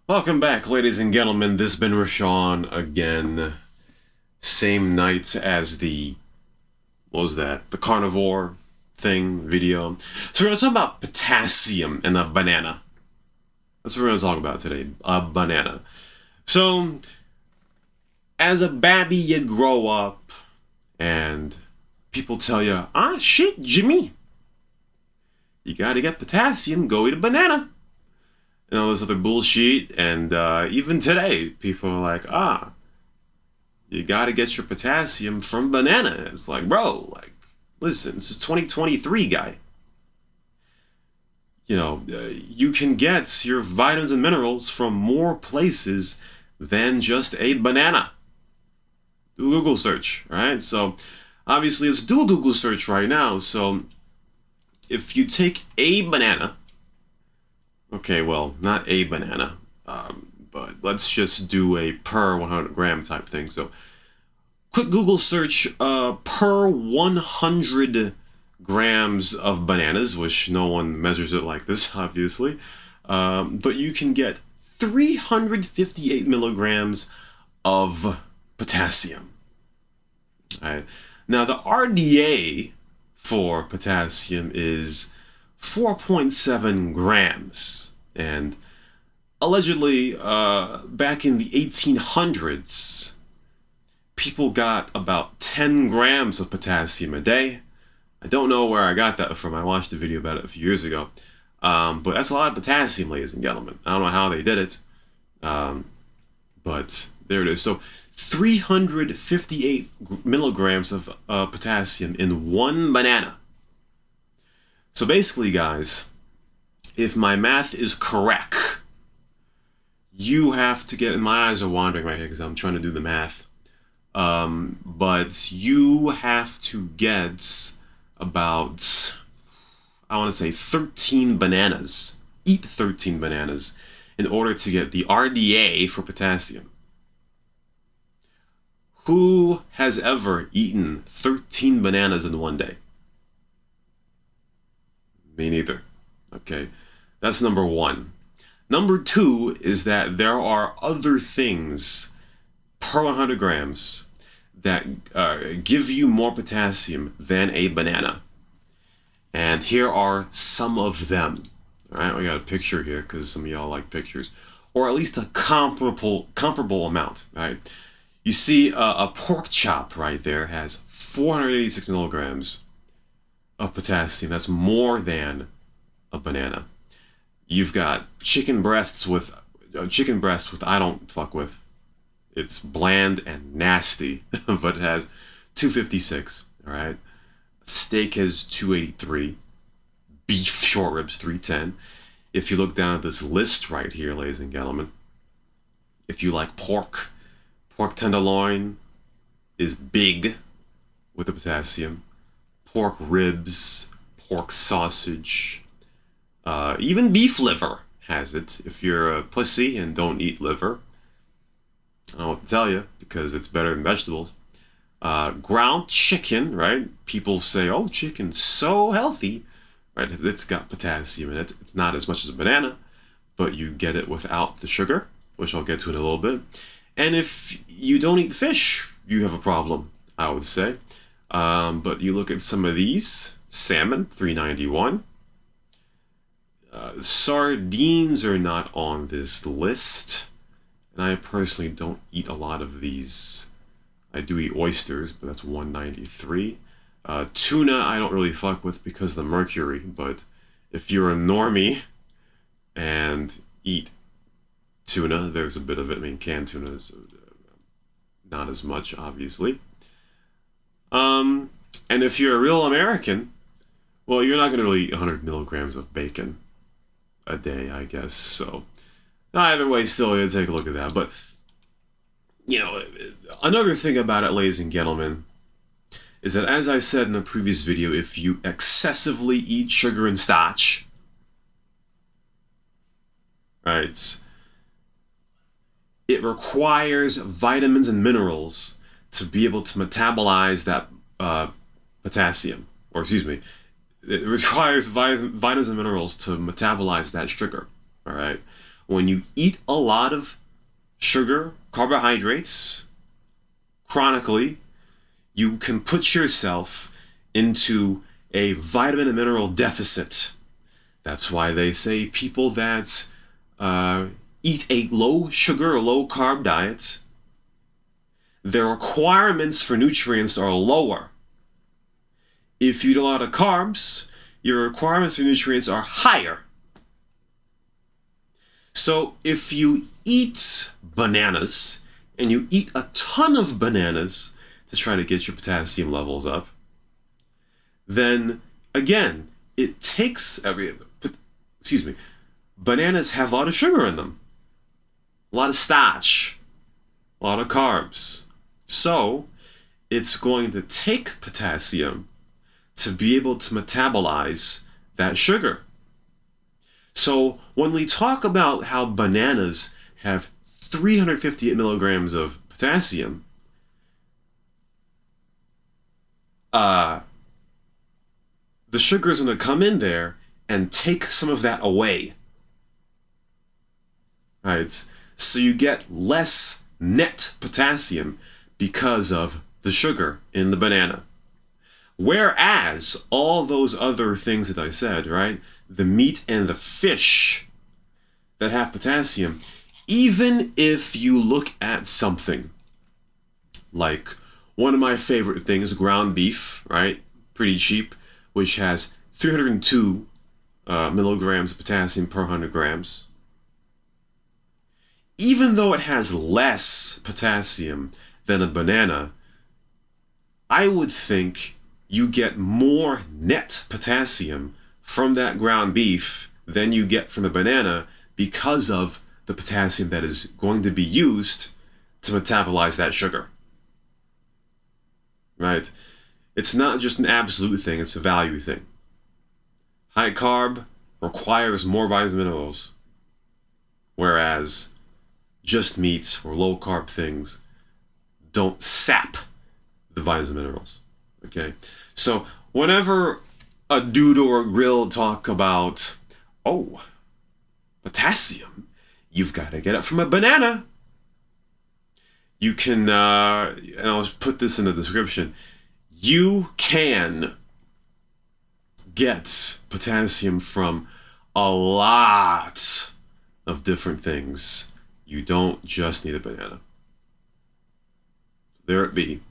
Welcome back, ladies and gentlemen. This has been Rashawn again. Same night as the, what was that? The carnivore thing video. So we're going to talk about potassium and a banana. That's what we're going to talk about today. A banana. So, as a babby, you grow up and people tell you, shit, Jimmy, you got to get potassium, go eat a banana. And all this other bullshit, and even today, people are like, you gotta get your potassium from banana. It's like, bro, listen, this is 2023, guy. You can get your vitamins and minerals from more places than just a banana. Do a Google search, right? So, obviously, let's do a Google search right now. So, if you take a banana, okay, well, not a banana, but let's just do a per 100 gram type thing. So, quick Google search, per 100 grams of bananas, which no one measures it like this, obviously. But you can get 358 milligrams of potassium. All right. Now, the RDA for potassium is 4.7 grams, and allegedly back in the 1800s people got about 10 grams of potassium a day. I don't know where I got that from. I watched a video about it a few years ago, but that's a lot of potassium, ladies and gentlemen. I don't know how they did it, but there it is. So 358 milligrams of potassium in one banana. So basically, guys, if my math is correct, you have to get, and my eyes are wandering right here because I'm trying to do the math, but you have to get about, I want to say 13 bananas, eat 13 bananas in order to get the RDA for potassium. Who has ever eaten 13 bananas in one day? Me neither. Okay, that's number one. Number two is that there are other things per 100 grams that give you more potassium than a banana. And here are some of them. All right, we got a picture here because some of y'all like pictures, or at least a comparable amount. Right? You see a pork chop right there has 486 milligrams of potassium. That's more than a banana. You've got chicken breasts with I don't fuck with. It's bland and nasty, but it has 256. All right, steak has 283. Beef short ribs 310. If you look down at this list right here, ladies and gentlemen, if you like pork tenderloin is big with the potassium. Pork ribs, pork sausage, even beef liver has it. If you're a pussy and don't eat liver, I don't know what to tell you because it's better than vegetables. Ground chicken, right? People say, oh, chicken's so healthy, right? It's got potassium in it. It's not as much as a banana, but you get it without the sugar, which I'll get to in a little bit. And if you don't eat fish, you have a problem, I would say. But you look at some of these, salmon, 391. Sardines are not on this list. And I personally don't eat a lot of these. I do eat oysters, but that's 193. Tuna I don't really fuck with because of the mercury. But if you're a normie and eat tuna, there's a bit of it. I mean, canned tuna is not as much, obviously. And if you're a real American, well, you're not going to really eat 100 milligrams of bacon a day, I guess. So, either way, still, you take a look at that. But, another thing about it, ladies and gentlemen, is that, as I said in the previous video, if you excessively eat sugar and starch, right, it requires vitamins and minerals to be able to metabolize that potassium, or excuse me, it requires vitamins and minerals to metabolize that sugar, all right? when you eat a lot of sugar, carbohydrates, chronically, you can put yourself into a vitamin and mineral deficit. That's why they say people that eat a low sugar or low carb diet, their requirements for nutrients are lower. If you eat a lot of carbs, your requirements for nutrients are higher. So if you eat bananas, and you eat a ton of bananas to try to get your potassium levels up, then again, it takes bananas have a lot of sugar in them, a lot of starch, a lot of carbs. So it's going to take potassium to be able to metabolize that sugar. So when we talk about how bananas have 358 milligrams of potassium, the sugar is going to come in there and take some of that away. Right? So you get less net potassium because of the sugar in the banana. Whereas all those other things that I said, right? The meat and the fish that have potassium, even if you look at something like one of my favorite things, ground beef, right? Pretty cheap, which has 302 milligrams of potassium per 100 grams. Even though it has less potassium than a banana, I would think you get more net potassium from that ground beef than you get from the banana because of the potassium that is going to be used to metabolize that sugar. Right? It's not just an absolute thing, it's a value thing. High carb requires more vitamins and minerals, whereas just meats or low carb things don't sap the vitamins and minerals. Okay? So whenever a dude or a grill talk about, oh, potassium, you've got to get it from a banana. You can, and I'll put this in the description, you can get potassium from a lot of different things. You don't just need a banana. There it be.